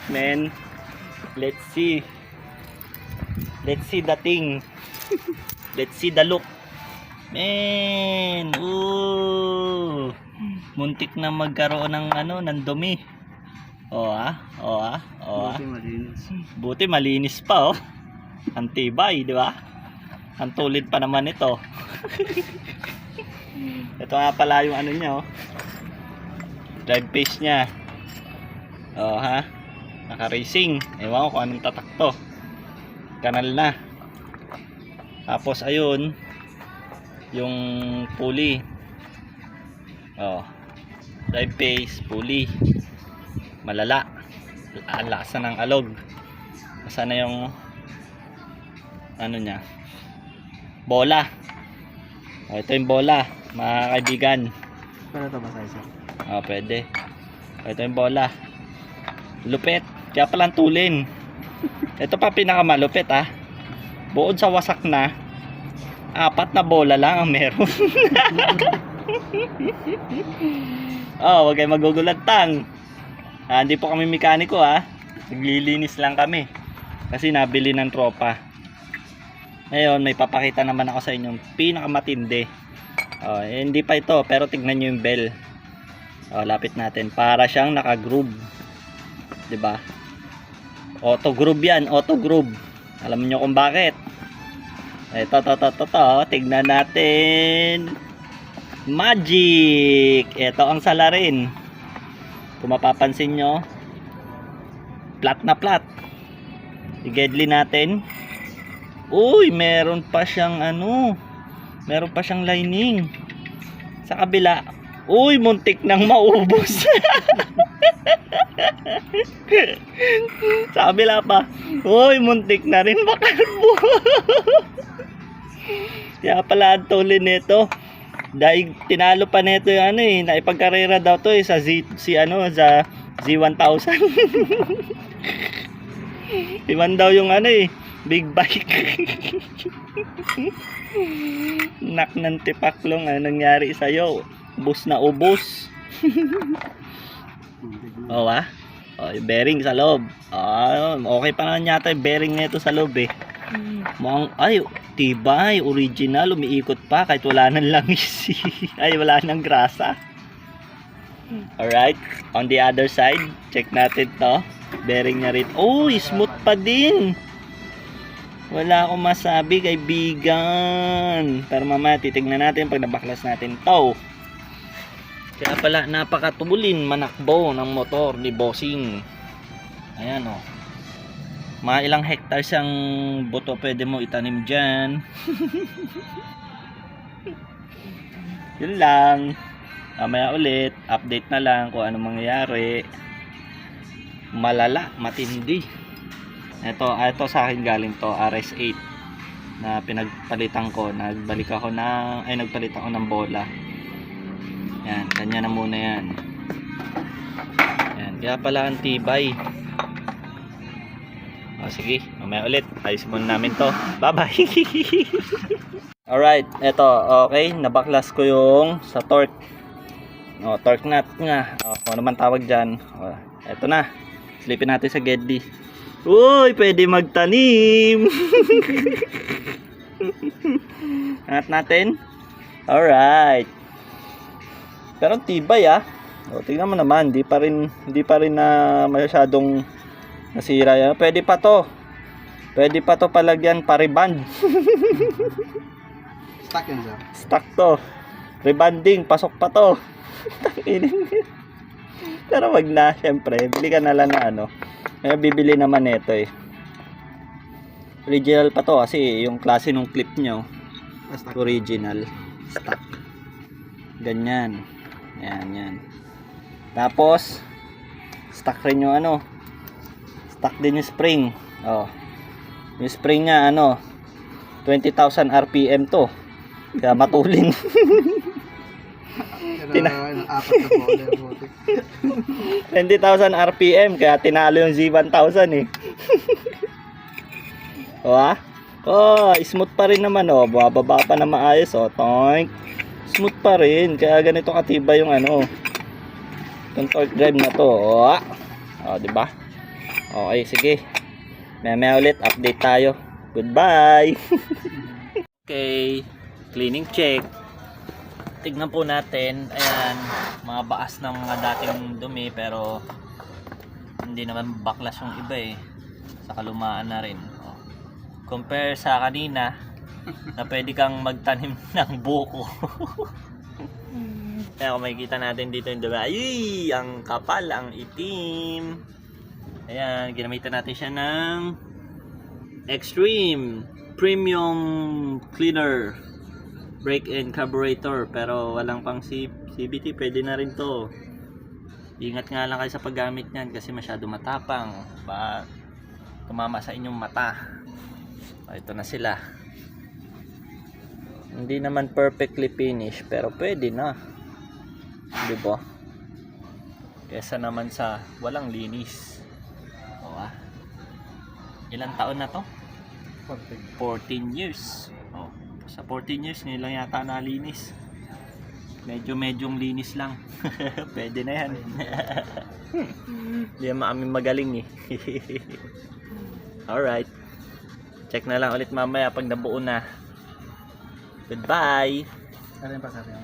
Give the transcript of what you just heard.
man. Let's see. Let's see the thing. Let's see the look. Man, ooh. Muntik na magkaroon ng ng dumi. Buti malinis. Buti malinis pa, oh. Ang tibay, di ba? Ang tulid pa naman ito. Ito nga pala yung niya, oh. Drive pace niya. Naka-racing. Ewan ko kung anong tatak to. Kanal na. Tapos ayun, yung pulley. Drive pace, pulley. Malala. Ang lakas na ng alog. Sana yung niya, bola. Ito yung bola, mga kaibigan. Para ito ba sa isa? Pwede. Ito yung bola. Lupit. Kaya palang tulin. Ito pa pinakamalupit, Bukod sa wasak na, 4 na bola lang ang meron. Huwag kayo magugulat tang. Hindi po kami mekaniko, naglilinis lang kami kasi nabili ng tropa. Ngayon may papakita naman ako sa inyong pinakamatindi. Hindi pa ito pero tignan nyo yung bell. Lapit natin. Para siyang naka-groove, diba? Auto groove yan, auto groove. Alam niyo kung bakit? Ito, tignan natin. Magic! Ito ang salarin. Kung mapapansin nyo, flat na flat. I-gedli natin. Uy, meron pa siyang meron pa siyang lining. Sa kabila, uy, muntik nang maubos. Sa kabila pa, uy, muntik na rin makalbo. Kaya pala ang tulin nito. Dahil tinalo pa nito yung naipagkarera daw to sa sa Z1000. Iwan daw yung big bike. Nak ng tipaklong, nangyari sa'yo? Ubus na ubus. Yung bearing sa loob. Okay pa naman yata yung bearing nito sa loob, Mukhang, tibay, original, umiikot pa kahit wala nang langis. Wala nang grasa. Alright, on the other side, check natin to. Bearing niya rin. Smooth pa din. Wala akong masabi, kaibigan. Pero mamaya titignan natin pag nabaklas natin to. Kaya pala napakatulin manakbo ng motor ni Bossing. Ayan, mga ilang hectares ang buto pwede mo itanim dyan. Yun lang. Mamaya ulit, update na lang kung ano mangyayari. Malala, matindi. Ito sa akin galing to, RS8 na pinagpalitan ko. Nagpalit ako ng bola. Yan, kanya na muna yan. Yan, kaya pala ang tibay. Sige, mamaya ulit. Ayos muna namin to. Bye-bye. Alright, eto. Okay, nabaklas ko yung sa torque. Torque nut nga. Kung ano man tawag dyan. Eto na. Slipin natin sa gedli. Uy, pwede magtanim. Angat natin. Alright. Pero tibay, tingnan mo naman. Di pa rin na masyadong nasira yan. Pwede pa to palagyan pariband. Stuck yan, sir. Stuck to. Rebanding, pasok pa to. Pero wag na, syempre. Bili ka na lang na May bibili naman ito Original pa to kasi yung klase ng clip nyo. Original. Stuck. Ganyan. Yan. Tapos, stuck rin yung stuck din yung spring. Yung spring niya 20,000 RPM to. Kaya matulin. 20,000 RPM kaya tinalo yung Z1000 smooth pa rin naman bababa pa na maayos toink. Smooth pa rin kaya ganito katibay yung yung torque drive na to di ba? Okay, sige. Maya ulit, update tayo. Goodbye! Okay, cleaning check. Tignan po natin. Ayan, mga baas ng mga dating dumi pero hindi naman baklas yung iba eh. Sa kalumaan na rin. Oh. Compare sa kanina na pwede kang magtanim ng buko. Kaya kung makikita natin dito yung dumi. Ay, ang kapal, ang itim. Ayan, ginamitan natin siya ng Extreme Premium Cleaner Brake and Carburetor, pero walang pang CVT. Pwede na rin to. Ingat nga lang kayo sa paggamit niyan kasi masyado matapang, ba tumama sa inyong mata. Ito na sila. Hindi naman perfectly finished pero pwede na, diba? Kesa naman sa walang linis. Ilang taon na to? 14 years. Oh, sa 14 years ngayon lang yata nalinis. Medyong linis lang. Pwede na yan. Hindi naman kami magaling eh. Alright. Check na lang ulit mamaya pag nabuo na. Goodbye. Ano yung pasabi?